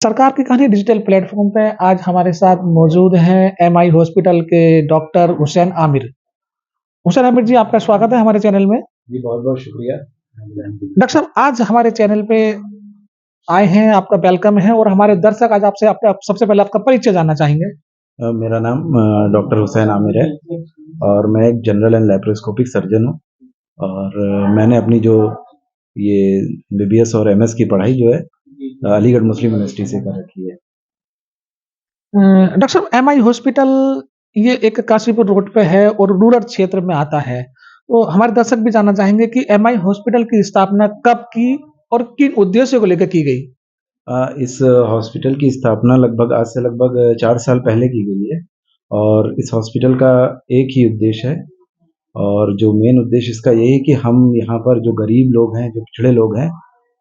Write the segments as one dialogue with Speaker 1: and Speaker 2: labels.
Speaker 1: सरकार की कहानी डिजिटल प्लेटफ़ॉर्म पे आज हमारे साथ मौजूद हैं एमआई हॉस्पिटल के डॉक्टर हुसैन आमिर। हुसैन आमिर जी, आपका स्वागत है हमारे चैनल में।
Speaker 2: जी, बहुत-बहुत शुक्रिया।
Speaker 1: डॉक्टर साहब, आज हमारे चैनल पे आए हैं, आपका वेलकम है और हमारे दर्शक आज आपसे आपका सबसे पहले आपका परिचय जानना चाहेंगे।
Speaker 2: मेरा नाम डॉक्टर हुसैन आमिर है और मैं एक जनरल एंड लैप्रोस्कोपिक सर्जन हूँ और मैंने अपनी जो ये एमबीबीएस और एमएस की पढ़ाई जो है अलीगढ़ मुस्लिम यूनिवर्सिटी से कर रखी है।
Speaker 1: डॉक्टर साहब, एमआई हॉस्पिटल ये एक काशीपुर रोड पे है और रूरल क्षेत्र में आता है। तो हमारे दर्शक भी जानना चाहेंगे कि एमआई हॉस्पिटल की स्थापना कब की और किन उद्देश्यों को लेकर की गई?
Speaker 2: इस हॉस्पिटल की स्थापना लगभग आज से लगभग 4 साल पहले की गई है और इस हॉस्पिटल का एक ही उद्देश्य है और जो मेन उद्देश्य इसका यही है कि हम यहाँ पर जो गरीब लोग हैं, जो पिछड़े लोग हैं,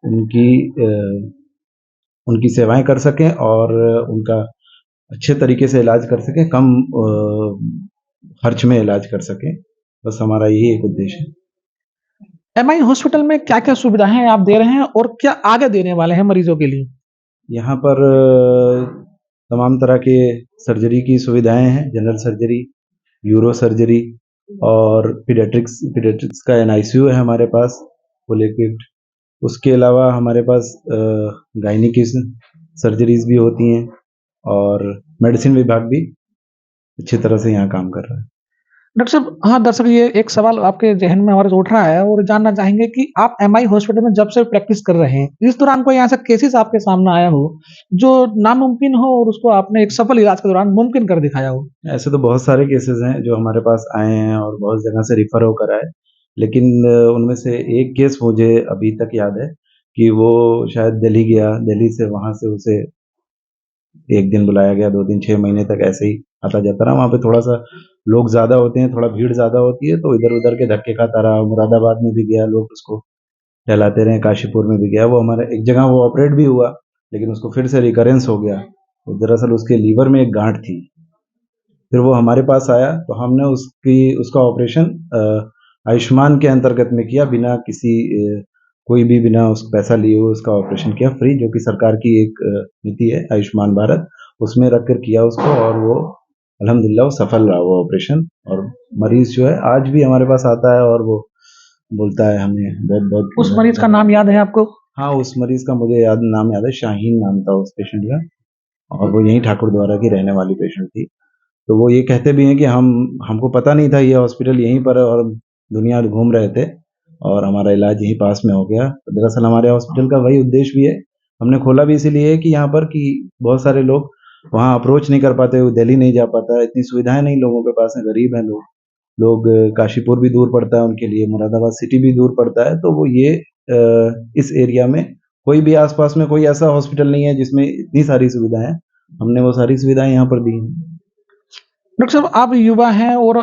Speaker 2: उनकी उनकी सेवाएँ कर सकें और उनका अच्छे तरीके से इलाज कर सकें, कम खर्च में इलाज कर सकें। बस हमारा यही एक उद्देश्य है।
Speaker 1: एमआई हॉस्पिटल में क्या-क्या सुविधाएँ आप दे रहे हैं और क्या आगे देने वाले हैं मरीजों के लिए?
Speaker 2: यहाँ पर तमाम तरह के सर्जरी की सुविधाएँ हैं, जनरल सर्जरी, यूरो सर्जरी और पीडियाट्रिक्स का एनआईसीयू है हमारे पास, फुल इक्विप्ड। उसके अलावा हमारे पास गायनी की सर्जरीज़ भी होती हैं और मेडिसिन विभाग भी अच्छी तरह से यहाँ काम कर रहा है।
Speaker 1: डॉक्टर साहब, हाँ, दरअसल ये एक सवाल आपके ज़हन में हमारे से उठ रहा है और जानना चाहेंगे कि आप एमआई हॉस्पिटल में जब से प्रैक्टिस कर रहे हैं, इस दौरान कोई ऐसा केसेज़ आपके सामने आया हो, जो नामुमकिन हो और उसको आपने एक सफल इलाज के दौरान मुमकिन कर दिखाया हो?
Speaker 2: ऐसे तो बहुत सारे केसेज़ हैं जो हमारे पास आए हैं और बहुत जगह से रिफ़र होकर आए। लेकिन उनमें से एक केस मुझे अभी तक याद है कि वो शायद दिल्ली गया, दिल्ली से वहाँ से उसे 1 दिन बुलाया गया, 2 दिन, 6 महीने तक ऐसे ही आता-जाता रहा। वहाँ पे थोड़ा-सा लोग ज़्यादा होते हैं, थोड़ा भीड़ ज़्यादा होती है, तो इधर-उधर के धक्के खाता रहा। मुरादाबाद में भी गया, लोग उसको टहलाते रहे, काशीपुर में भी गया। वो हमारा एक जगह वो ऑपरेट भी हुआ, लेकिन उसको फिर से रिकरेंस हो गया। तो दरअसल उसके लीवर में एक गाँठ थी। फिर वो हमारे पास आया, तो हमने उसका ऑपरेशन आयुष्मान के अंतर्गत में किया, बिना किसी कोई भी बिना पैसा लिए हुए उसका ऑपरेशन किया फ्री, जो कि सरकार की एक नीति है आयुष्मान भारत, उसमें रख कर किया उसको और वो अल्हम्दुलिल्लाह वो सफल रहा वो ऑपरेशन। और मरीज़ जो है आज भी हमारे पास आता है और वो बोलता है हमें बहुत-बहुत
Speaker 1: उस मरीज़ का नाम याद है आपको?
Speaker 2: हाँ, उस मरीज़ का मुझे नाम याद है, शाहीन नाम था उस पेशेंट का और वो यहीं ठाकुरद्वारा की रहने वाली पेशेंट थी। तो वो ये कहते भी हैं कि हमको पता नहीं था ये हॉस्पिटल यहीं पर है और दुनिया घूम रहे थे और हमारा इलाज यहीं पास में हो गया। तो दरअसल हमारे हॉस्पिटल का वही उद्देश्य भी है। हमने खोला भी इसीलिए है कि यहाँ पर कि बहुत सारे लोग वहाँ अप्रोच नहीं कर पाते, वो दिल्ली नहीं जा पाता, इतनी सुविधाएँ नहीं लोगों के पास हैं, गरीब हैं लोग। लोग काशीपुर भी दूर पड़ता है उनके लिए, मुरादाबाद सिटी भी दूर पड़ता है, तो वो ये इस एरिया में कोई भी आस-पास में कोई ऐसा हॉस्पिटल नहीं है जिसमें इतनी सारी सुविधाएँ हैं। हमने वो सारी सुविधाएँ यहाँ पर दी हैं।
Speaker 1: डॉक्टर साहब, आप युवा हैं और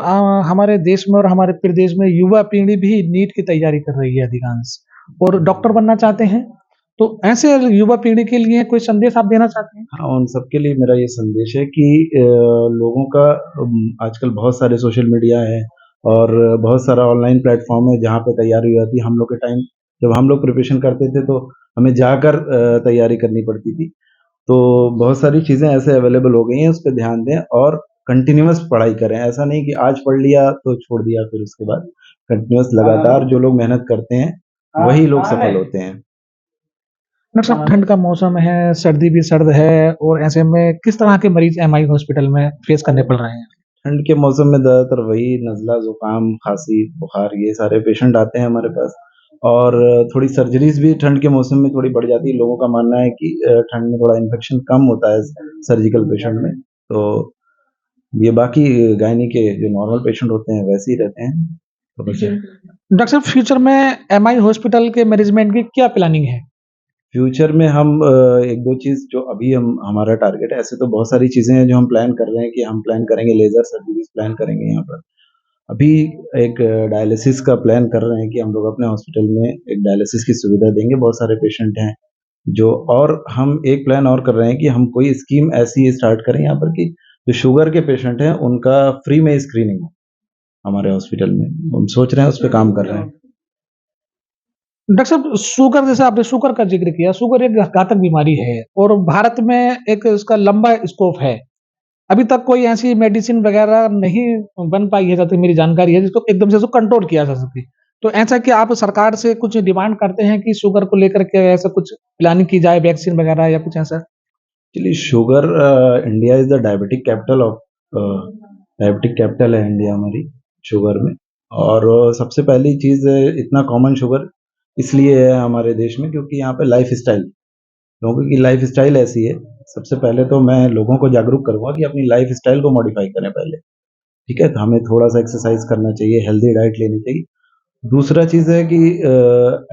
Speaker 1: हमारे देश में और हमारे प्रदेश में युवा पीढ़ी भी नीट की तैयारी कर रही है अधिकांश और डॉक्टर बनना चाहते हैं। तो ऐसे युवा पीढ़ी के लिए कोई संदेश आप देना चाहते हैं?
Speaker 2: हाँ, उन सबके लिए मेरा ये संदेश है कि लोगों का आजकल बहुत सारे सोशल मीडिया है और बहुत सारा ऑनलाइन प्लेटफ़ॉर्म है जहाँ पे तैयारी हो जाती है। हम लोग के टाइम जब हम लोग प्रिपरेशन करते थे तो हमें जाकर तैयारी करनी पड़ती थी। तो बहुत सारी चीज़ें ऐसे अवेलेबल हो गई हैं, उस पे ध्यान दें और कंटिन्यूअस पढ़ाई करें। ऐसा नहीं कि आज पढ़ लिया तो छोड़ दिया फिर उसके बाद। कंटिन्यूअस लगातार जो लोग मेहनत करते हैं, वही लोग सफल होते हैं।
Speaker 1: डॉक्टर साहब, ठंड का मौसम है, सर्दी भी सर्द है और ऐसे में किस तरह के मरीज़ एमआई हॉस्पिटल में फेस करने पड़ रहे हैं?
Speaker 2: ठंड के मौसम में ज़्यादातर वही नज़ला, ज़ुकाम, खाँसी, बुखार ये सारे पेशेंट आते हैं हमारे पास और थोड़ी सर्जरीज़ भी ठंड के मौसम में थोड़ी बढ़ जाती है। लोगों का मानना है कि ठंड में थोड़ा इन्फेक्शन कम होता है सर्जिकल पेशेंट में। तो ये बाकी गायनी के जो नॉर्मल पेशेंट होते हैं वैसे ही रहते हैं। तो बस
Speaker 1: डॉक्टर साहब, फ्यूचर में एमआई हॉस्पिटल के मैनेजमेंट की क्या प्लानिंग है?
Speaker 2: फ्यूचर में हम 1-2 चीज़ जो अभी हम हमारा टारगेट है, ऐसे तो बहुत सारी चीज़ें हैं जो हम प्लान कर रहे हैं कि हम प्लान करेंगे लेज़र सर्जरीज़ प्लान करेंगे यहाँ पर। अभी एक डायलिसिस का प्लान कर रहे हैं कि हम लोग अपने हॉस्पिटल में एक डायलिसिस की सुविधा देंगे, बहुत सारे पेशेंट हैं जो और हम एक प्लान और कर रहे हैं कि हम कोई स्कीम ऐसी स्टार्ट करें यहाँ पर कि जो शुगर के पेशेंट हैं, उनका फ्री में स्क्रीनिंग हो हमारे हॉस्पिटल में। हम सोच रहे हैं उस पे काम कर रहे हैं।
Speaker 1: डॉक्टर साहब शुगर जैसे आपने शुगर का ज़िक्र किया, शुगर एक घातक बीमारी है और भारत में एक इसका लंबा स्कोप है। अभी तक कोई ऐसी मेडिसिन वगैरह नहीं बन पाई है, जहाँ तक मेरी जानकारी है, जिसको एकदम से उसको कंट्रोल किया जा सके। तो ऐसा क्या आप सरकार से कुछ डिमांड करते हैं कि शुगर को लेकर के ऐसा कुछ प्लानिंग की जाए, वैक्सीन वगैरह या कुछ ऐसा?
Speaker 2: Actually sugar India is the diabetic capital of diabetic capital है इंडिया हमारी शुगर में। और सबसे पहली चीज़ इतना कॉमन शुगर इसलिए है हमारे देश में क्योंकि यहाँ पे लाइफ़स्टाइल लोगों की लाइफ़स्टाइल ऐसी है। सबसे पहले तो मैं लोगों को जागरूक करूँगा कि अपनी लाइफ़स्टाइल को मॉडिफ़ाई करें पहले, ठीक है? तो हमें थोड़ा-सा एक्सरसाइज़ करना चाहिए, हेल्दी डाइट लेनी चाहिए। दूसरा चीज़ है कि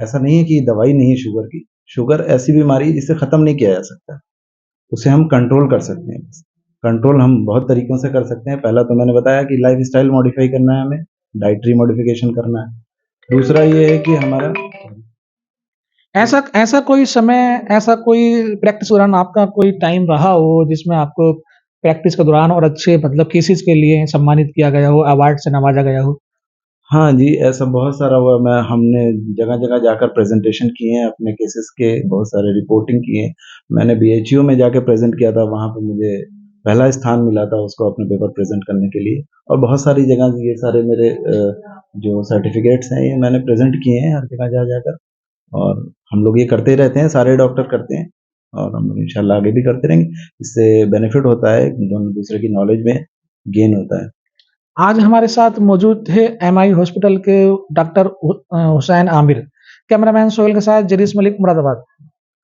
Speaker 2: ऐसा नहीं है कि दवाई नहीं है शुगर की। शुगर ऐसी बीमारी है जिसे ख़त्म नहीं किया जा सकता। उसे हम कंट्रोल कर सकते हैं बस। कंट्रोल हम बहुत तरीकों से कर सकते हैं। पहला तो मैंने बताया कि लाइफ़स्टाइल मॉडिफ़ाई करना है हमें, डाइटरी मॉडिफ़िकेशन करना है। दूसरा ये है कि हमारा
Speaker 1: ऐसा ऐसा कोई समय, ऐसा कोई प्रैक्टिस के दौरान आपका कोई टाइम रहा हो, जिसमें आपको प्रैक्टिस के दौरान और अच्छे मतलब केसेज़ के लिए सम्मानित किया गया हो, अवार्ड से नवाजा गया हो?
Speaker 2: हाँ जी, ऐसा बहुत सारा हुआ। हमने जगह-जगह जाकर प्रेज़ेंटेशन किए हैं अपने केसेज़ के, बहुत सारे रिपोर्टिंग की है। मैंने बीएचयू में जाके प्रेज़ेंट किया था, वहाँ पे मुझे पहला स्थान मिला था उसको अपने पेपर प्रेज़ेंट करने के लिए। और बहुत सारी जगह ये सारे मेरे जो सर्टिफ़िकेट्स हैं, ये मैंने प्रेज़ेंट किए हैं हर जगह जा-जाकर। और हम लोग ये करते ही रहते हैं, सारे डॉक्टर करते हैं और हम लोग इंशाल्लाह आगे भी करते रहेंगे। इससे बेनिफिट होता है, दोनों दूसरे की नॉलेज में गेन होता है।
Speaker 1: आज हमारे साथ मौजूद थे एमआई हॉस्पिटल के डॉक्टर हुसैन आमिर। कैमरामैन सोहेल के साथ जरीस मलिक, मुरादाबाद।